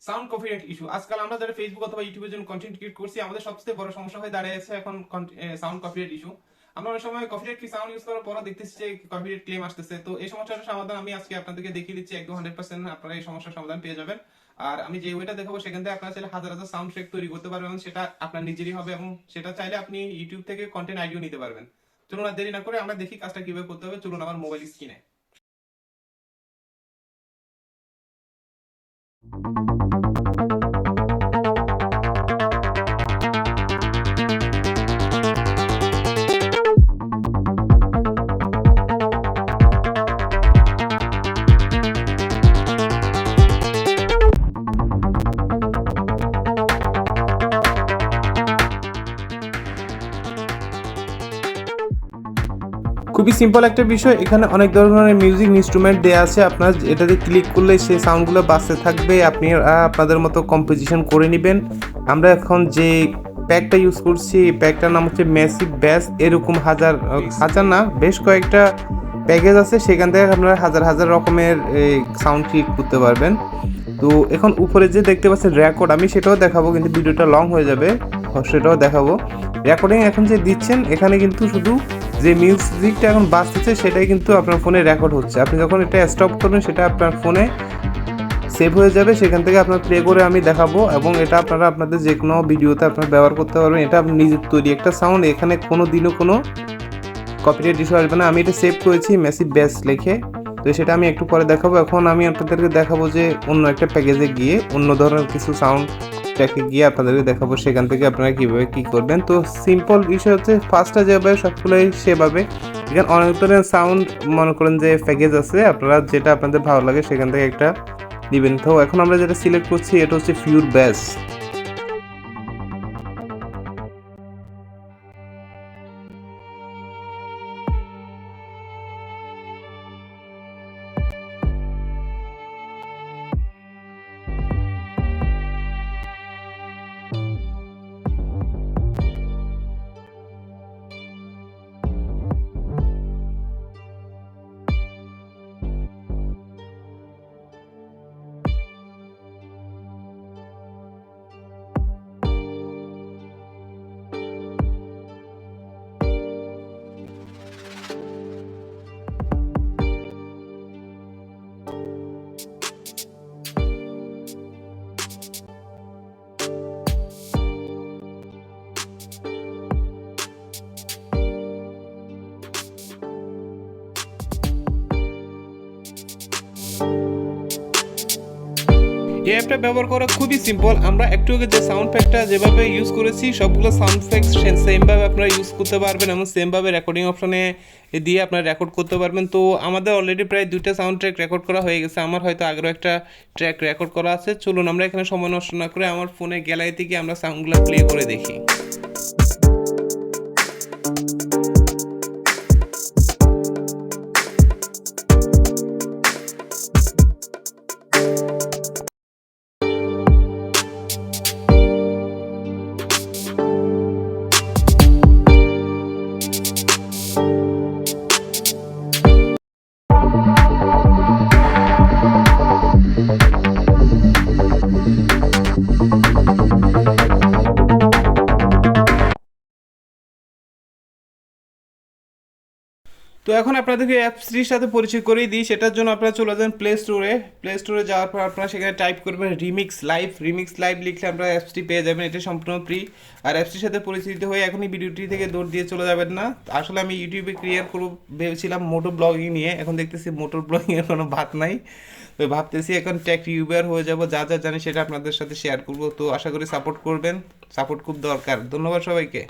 Sound copyright issue. আজকাল আমরা যারা ফেসবুক অথবা ইউটিউবের জন্য কন্টেন্ট ক্রিয়েট করছি, আমাদের সবচেয়ে বড় সমস্যা হয়ে দাঁড়িয়েছে এখন সাউন্ড কপিরাইট ইস্যু। আমরা অনেক সময় কপিরাইট কি সাউন্ড ইউজ করার পর দেখতেছি যে কপিরাইট ক্লেম আসতেছে। তো এই সমস্যাটার সমাধান আমি আজকে আপনাদেরকে দেখিয়ে দিচ্ছি, একদম 100% আপনারা এই সমস্যার সমাধান পেয়ে যাবেন। আর আমি যে ওয়েটা দেখাবো সেখান থেকে আপনারা চাইলে হাজার হাজার সাউন্ড ট্র্যাক তৈরি করতে পারবেন, সেটা আপনার নিজেরই হবে এবং সেটা চাইলে আপনি ইউটিউব থেকে কন্টেন্ট আইডিও নিতে পারবেন। চলুন আর দেরি না করে আমরা দেখি কাজটা কিভাবে করতে হবে। চলুন আমার মোবাইল স্ক্রিনে। খুবই সিম্পল একটা বিষয়। এখানে অনেক ধরনের মিউজিক ইনস্ট্রুমেন্ট দেওয়া আছে, আপনার এটাতে ক্লিক করলে সেই সাউন্ডগুলো বাজতে থাকবে, আপনি আপনাদের মতো কম্পোজিশন করে নেবেন। আমরা এখন যে প্যাকটা ইউজ করছি, প্যাকটার নাম হচ্ছে ম্যাসিভ ব্যাস। এরকম হাজার না, বেশ কয়েকটা প্যাকেজ আছে, সেখান থেকে আপনারা হাজার হাজার রকমের সাউন্ড ক্রিয়েট করতে পারবেন। তো এখন উপরে যে দেখতে পাচ্ছেন রেকর্ড, আমি সেটাও দেখাবো, কিন্তু ভিডিওটা লং হয়ে যাবে, সেটাও দেখাবো। রেকর্ডিং এখন যে দিচ্ছেন, এখানে কিন্তু শুধু যে মিউজিকটা এখন বাজতেছে সেটাই কিন্তু আপনার ফোনে রেকর্ড হচ্ছে। আপনি যখন এটা স্টপ করবেন, সেটা আপনার ফোনে সেভ হয়ে যাবে, সেখান থেকে আপনার প্লে করে আমি দেখাবো এবং এটা আপনারা আপনাদের যে কোনো ভিডিওতে আপনারা ব্যবহার করতে পারবেন। এটা আপনি নিজের তৈরি একটা সাউন্ড, এখানে কোনো দিনও কোনো কপিরাইট ইস্যু আসবে না। আমি এটা সেভ করেছি ম্যাসিভ ব্যাস লিখে, তো সেটা আমি একটু পরে দেখাবো। এখন আমি আপনাদেরকে দেখাবো যে অন্য একটা প্যাকেজে গিয়ে অন্য ধরনের কিছু সাউন্ড ট্র্যাকে গিয়ে আপনাদেরকে দেখাবো সেখান থেকে আপনারা কীভাবে কী করবেন। তো সিম্পল বিষয় হচ্ছে, ফার্স্টটা যেভাবে সবগুলোই সেভাবে। এখানে অনেক ধরনের সাউন্ড মনে করেন যে প্যাকেজ আছে, আপনারা যেটা আপনাদের ভালো লাগে সেখান থেকে একটা দিবেন। তো এখন আমরা যেটা সিলেক্ট করছি, এটা হচ্ছে পিওর ব্যাস। এই অ্যাপটা ব্যবহার করা খুবই সিম্পল। আমরা একটু আগে যে সাউন্ড প্যাকটা যেভাবে ইউজ করেছি, সবগুলো সাউন্ড প্যাক সেমভাবে আপনারা ইউজ করতে পারবেন এবং সেমভাবে রেকর্ডিং অপশনে দিয়ে আপনারা রেকর্ড করতে পারবেন। তো আমাদের অলরেডি প্রায় 2টা সাউন্ড ট্র্যাক রেকর্ড করা হয়ে গেছে, আমার হয়তো আগেরও একটা ট্র্যাক রেকর্ড করা আছে। চলুন আমরা এখানে সময় নষ্ট না করে আমার ফোনে গ্যালারিতে গিয়ে আমরা সাউন্ডগুলো প্লে করে দেখি। তো এখন আপনাদেরকে অ্যাপসটির সাথে পরিচয় করিয়ে দিই। সেটার জন্য আপনারা চলে যান প্লে স্টোরে যাওয়ার পর আপনারা সেখানে টাইপ করবেন রিমিক্স লাইভ লিখলে আপনারা অ্যাপসটি পেয়ে যাবেন। এটা সম্পূর্ণ ফ্রি। আর অ্যাপসটির সাথে পরিচিত হয়ে এখনই ভিডিওটি থেকে দৌড় দিয়ে চলে যাবেন না। আসলে আমি ইউটিউবে ক্রিয়েট করব ভেবেছিলাম মোটর ব্লগিং নিয়ে, এখন দেখতেছি মোটর ব্লগিংয়ের কোনো ভাত নাই। তো ভাবতেছি এখন টেক রিভিউয়ার হয়ে যাব, যা যা জানি সেটা আপনাদের সাথে শেয়ার করব। তো আশা করি সাপোর্ট করবেন, সাপোর্ট খুব দরকার। ধন্যবাদ সবাইকে।